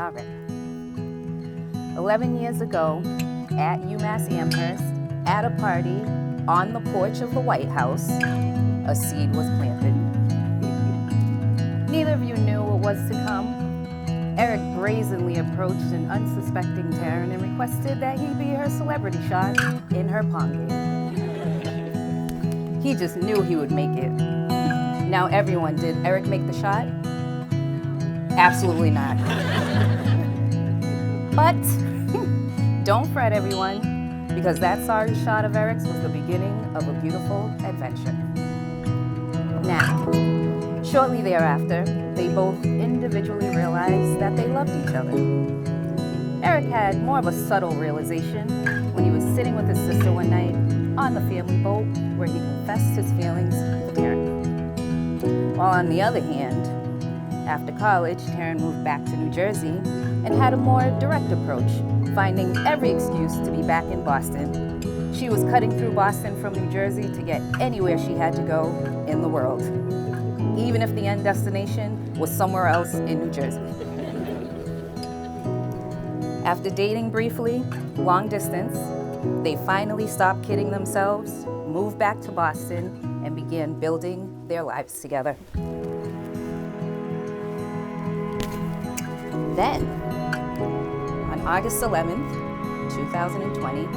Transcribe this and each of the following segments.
All right. 11 years ago, at UMass Amherst, at a party on the porch of the White House, a seed was planted. Neither of you knew what was to come. Eric brazenly approached an unsuspecting Taryn and requested that he be her celebrity shot in her pong game. He just knew he would make it. Now everyone, did Eric make the shot? Absolutely not. But don't fret, everyone, because that sorry shot of Eric's was the beginning of a beautiful adventure. Now, shortly thereafter, they both individually realized that they loved each other. Eric had more of a subtle realization when he was sitting with his sister one night on the family boat where he confessed his feelings to Taryn. While on the other hand, after college, Taryn moved back to New Jersey and had a more direct approach, finding every excuse to be back in Boston. She was cutting through Boston from New Jersey to get anywhere she had to go in the world, even if the end destination was somewhere else in New Jersey. After dating briefly, long distance, they finally stopped kidding themselves, moved back to Boston, and began building their lives together. Then, on August 11th, 2020,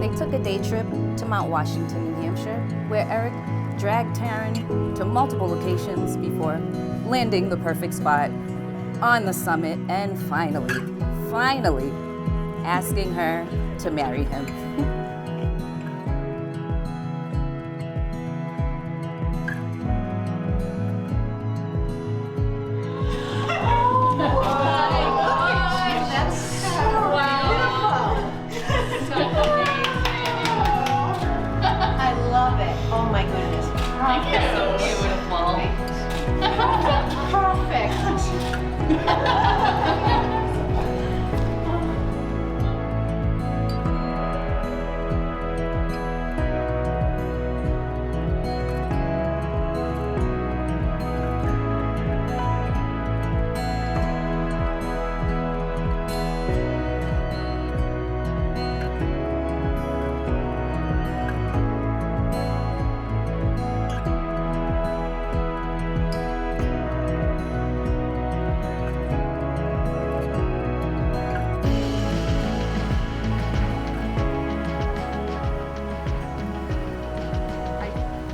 they took a day trip to Mount Washington, New Hampshire, where Eric dragged Taryn to multiple locations before landing the perfect spot on the summit and finally asking her to marry him.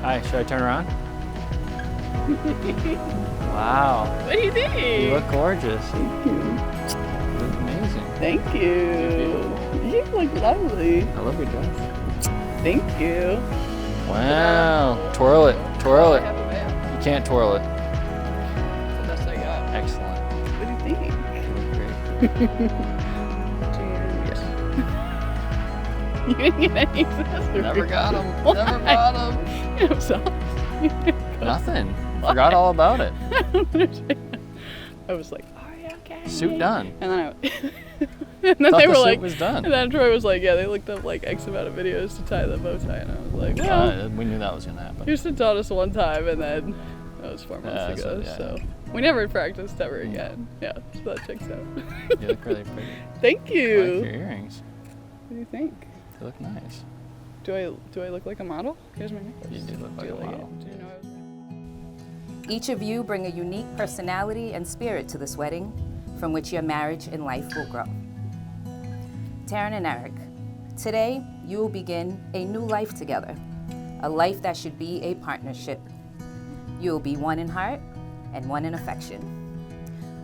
Hi, should I turn around? Wow. What do you think? You look gorgeous. Thank you. You look amazing. Thank you. You look lovely. I love your dress. Thank you. Wow. Twirl it. Twirl it. You can't twirl it. That's the best I got. Excellent. What do you think? You look great. Cheers. You didn't get any accessories. Never got him. Never got him. I'm sorry. Nothing. Forgot all about it. I was like, are you okay? Suit done. And then and then Thought they the were suit like, was done. and then Troy was like, yeah, they looked up like X amount of videos to tie the bow tie, and I was like, well, We knew that was going to happen. Houston taught us one time, and then that was 4 months ago, so we never practiced ever again. Yeah, so that checks out. You look really pretty. Thank I you. like your earrings. What do you think? They look nice. Do I look like a model? Here's my necklace. You do look like a model. Do you know I was... Each of you bring a unique personality and spirit to this wedding, from which your marriage and life will grow. Taryn and Eric, today you will begin a new life together, a life that should be a partnership. You will be one in heart and one in affection.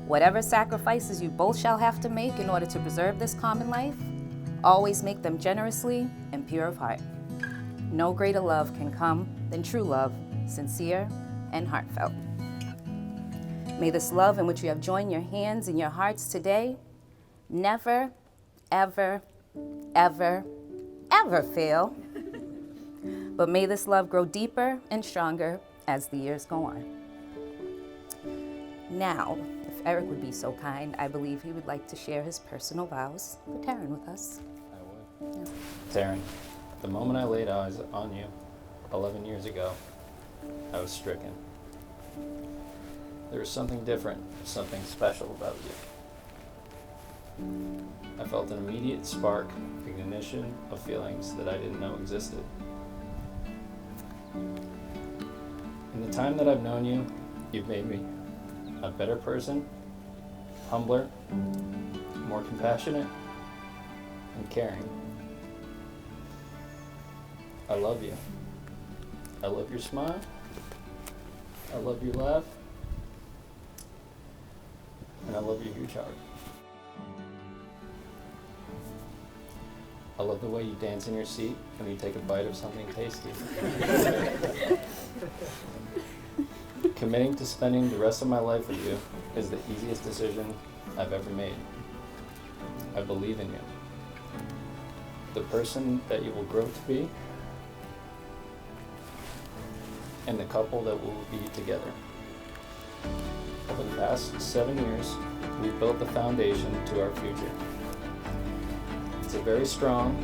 Whatever sacrifices you both shall have to make in order to preserve this common life, always make them generously and pure of heart. No greater love can come than true love, sincere and heartfelt. May this love in which you have joined your hands and your hearts today never, ever, ever, ever fail. But may this love grow deeper and stronger as the years go on. Now, if Eric would be so kind, I believe he would like to share his personal vows for Taryn with us. I would. Taryn, the moment I laid eyes on you 11 years ago, I was stricken. There was something different, something special about you. I felt an immediate spark, ignition of feelings that I didn't know existed. In the time that I've known you, you've made me a better person, humbler, more compassionate, and caring. I love you. I love your smile. I love your laugh. And I love your huge heart. I love the way you dance in your seat when you take a bite of something tasty. Committing to spending the rest of my life with you is the easiest decision I've ever made. I believe in you. The person that you will grow to be, and the couple that will be together. Over the past 7 years, we've built the foundation to our future. It's a very strong,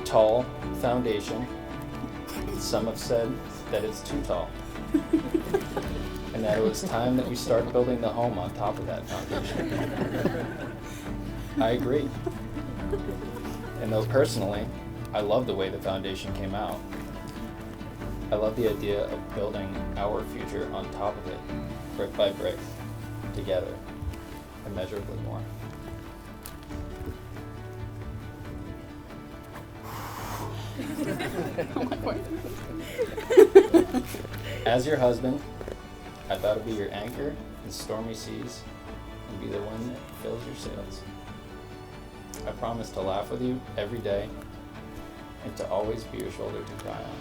tall foundation. Some have said that it's too tall, and that it was time that we start building the home on top of that foundation. I agree. And though personally, I love the way the foundation came out, I love the idea of building our future on top of it, brick by brick, together, immeasurably more. Oh my God. As your husband, I vow to be your anchor in stormy seas and be the one that fills your sails. I promise to laugh with you every day and to always be your shoulder to cry on.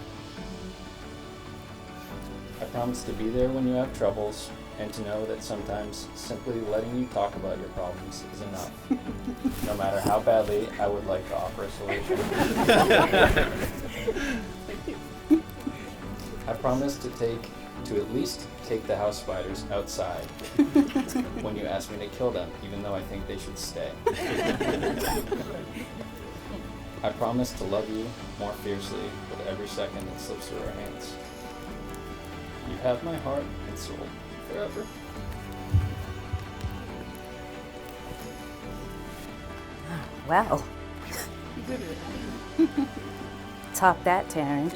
I promise to be there when you have troubles and to know that sometimes simply letting you talk about your problems is enough, no matter how badly I would like to offer a solution. I promise to at least take the house spiders outside when you ask me to kill them, even though I think they should stay. I promise to love you more fiercely with every second that slips through our hands. You have my heart and soul forever. Wow. You did it. Top that, Taryn.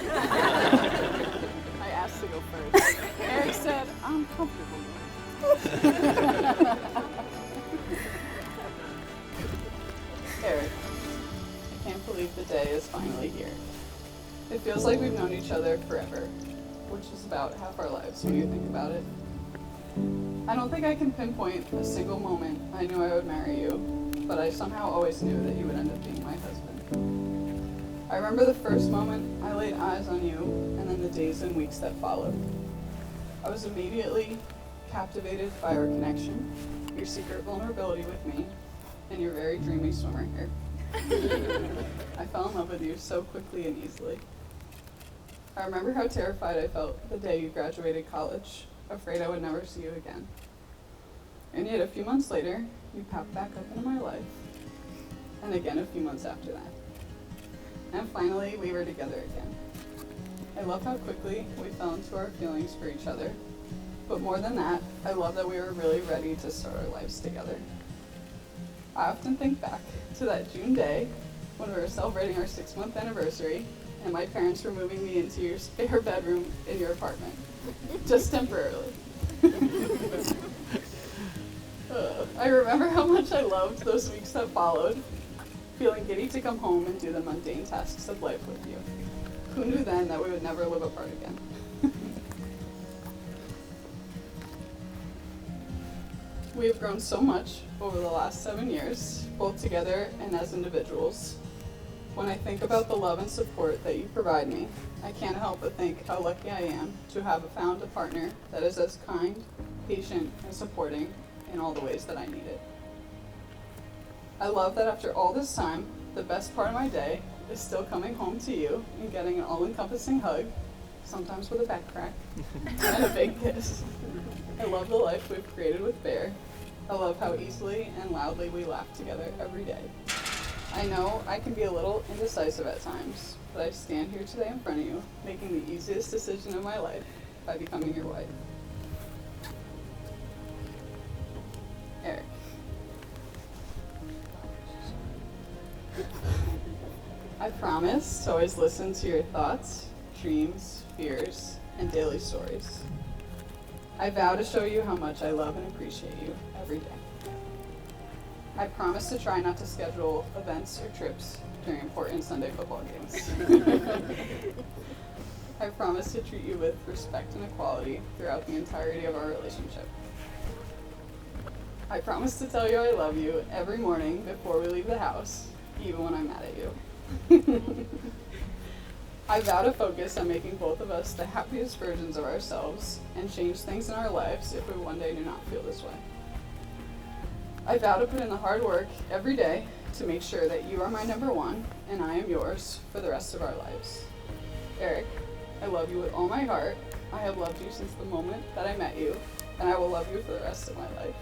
I asked to go first. Eric said, I'm comfortable. Eric, I can't believe the day is finally here. It feels like we've known each other forever, which is about half our lives when you think about it. I don't think I can pinpoint a single moment I knew I would marry you, but I somehow always knew that you would end up being my husband. I remember the first moment I laid eyes on you, and then the days and weeks that followed. I was immediately captivated by our connection, your secret vulnerability with me, and your very dreamy swimmer hair. I fell in love with you so quickly and easily. I remember how terrified I felt the day you graduated college, afraid I would never see you again. And yet a few months later, you popped back up into my life, and again a few months after that. And finally, we were together again. I love how quickly we fell into our feelings for each other, but more than that, I love that we were really ready to start our lives together. I often think back to that June day when we were celebrating our 6-month anniversary and my parents were moving me into your spare bedroom in your apartment, just temporarily. I remember how much I loved those weeks that followed, feeling giddy to come home and do the mundane tasks of life with you. Who knew then that we would never live apart again? We have grown so much over the last 7 years, both together and as individuals. When I think about the love and support that you provide me, I can't help but think how lucky I am to have found a partner that is as kind, patient, and supporting in all the ways that I need it. I love that after all this time, the best part of my day is still coming home to you and getting an all-encompassing hug, sometimes with a back crack, and a big kiss. I love the life we've created with Bear. I love how easily and loudly we laugh together every day. I know I can be a little indecisive at times, but I stand here today in front of you, making the easiest decision of my life by becoming your wife. Eric. I promise to always listen to your thoughts, dreams, fears, and daily stories. I vow to show you how much I love and appreciate you every day. I promise to try not to schedule events or trips during important Sunday football games. I promise to treat you with respect and equality throughout the entirety of our relationship. I promise to tell you I love you every morning before we leave the house, even when I'm mad at you. I vow to focus on making both of us the happiest versions of ourselves and change things in our lives if we one day do not feel this way. I vow to put in the hard work every day to make sure that you are my number one and I am yours for the rest of our lives. Eric, I love you with all my heart. I have loved you since the moment that I met you, and I will love you for the rest of my life.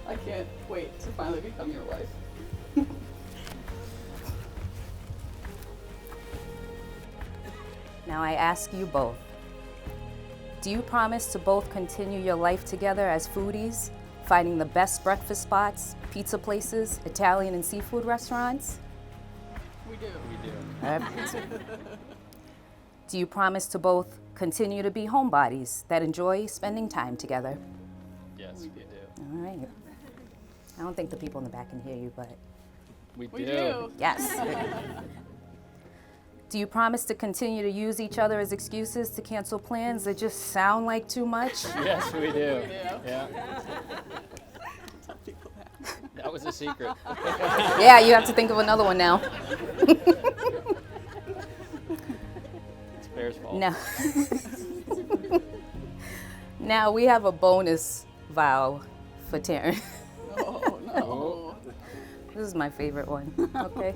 I can't wait to finally become your wife. Now I ask you both, do you promise to both continue your life together as foodies, finding the best breakfast spots, pizza places, Italian and seafood restaurants? We do. We do. Do you promise to both continue to be homebodies that enjoy spending time together? Yes, we do. All right. I don't think the people in the back can hear you, but We We do. do. yes. Do you promise to continue to use each other as excuses to cancel plans that just sound like too much? Yes, we do. do. Yeah. That was a secret. Yeah, you have to think of another one now. It's Bear's fault. No. Now we have a bonus vow for Taryn. Oh, no. Oh. This is my favorite one. Okay.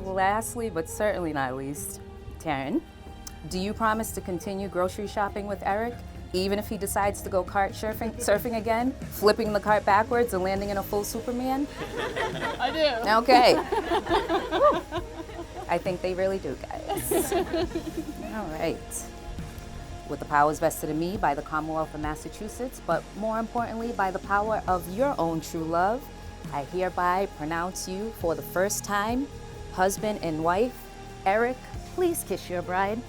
Lastly, but certainly not least, Taryn, do you promise to continue grocery shopping with Eric, even if he decides to go cart surfing again, flipping the cart backwards and landing in a full Superman? I do. Okay. I think they really do, guys. All right. With the powers vested in me by the Commonwealth of Massachusetts, but more importantly, by the power of your own true love, I hereby pronounce you for the first time husband and wife. Eric, please kiss your bride.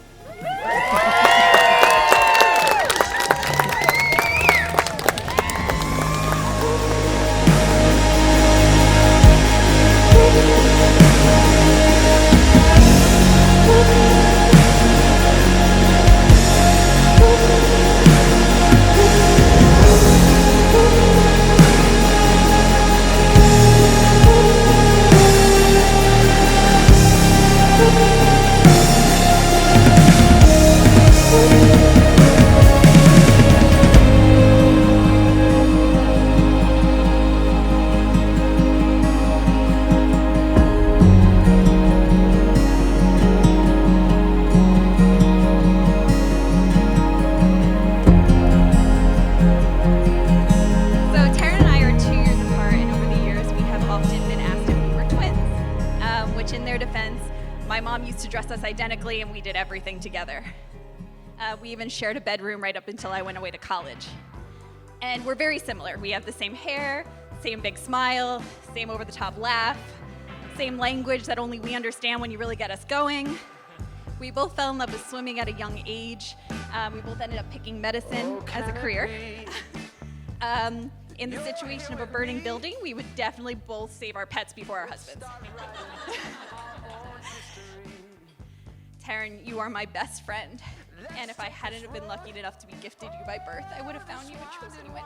My mom used to dress us identically and we did everything together. We even shared a bedroom right up until I went away to college. And we're very similar. We have the same hair, same big smile, same over-the-top laugh, same language that only we understand when you really get us going. We both fell in love with swimming at a young age. We both ended up picking medicine as a career. In the situation of a burning building, we would definitely both save our pets before our husbands. Taryn, you are my best friend, and if I hadn't have been lucky enough to be gifted you by birth, I would have found you and chosen you anyway.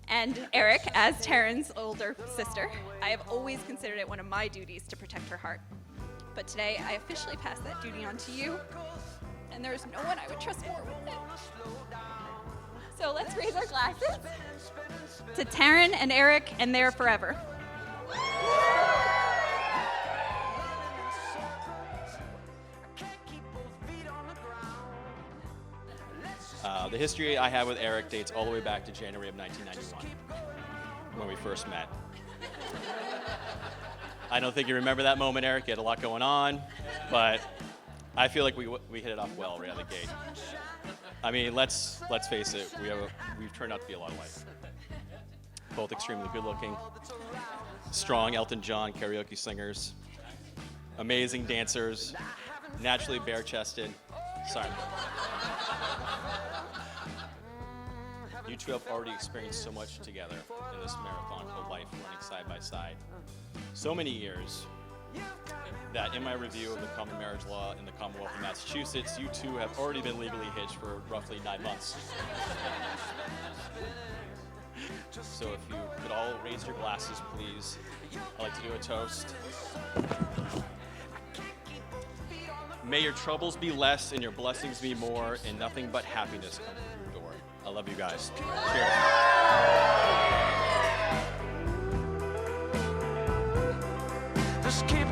And Eric, as Taryn's older sister, I have always considered it one of my duties to protect her heart. But today, I officially pass that duty on to you, and there is no one I would trust more with it. So let's raise our glasses to Taryn and Eric and their forever. The history I have with Eric dates all the way back to January of 1991, when we first met. I don't think you remember that moment, Eric. You had a lot going on, but I feel like we hit it off well right out of the gate. I mean, let's face it, we've turned out to be a lot alike. Both extremely good looking, strong Elton John karaoke singers, amazing dancers, naturally bare-chested. Sorry. You two have already experienced so much together in this marathon called life, running side by side. So many years that in my review of the common marriage law in the Commonwealth of Massachusetts, you two have already been legally hitched for roughly 9 months. So if you could all raise your glasses, please. I'd like to do a toast. May your troubles be less and your blessings be more, and nothing but happiness come through your door. I love you guys. Cheers. Just keep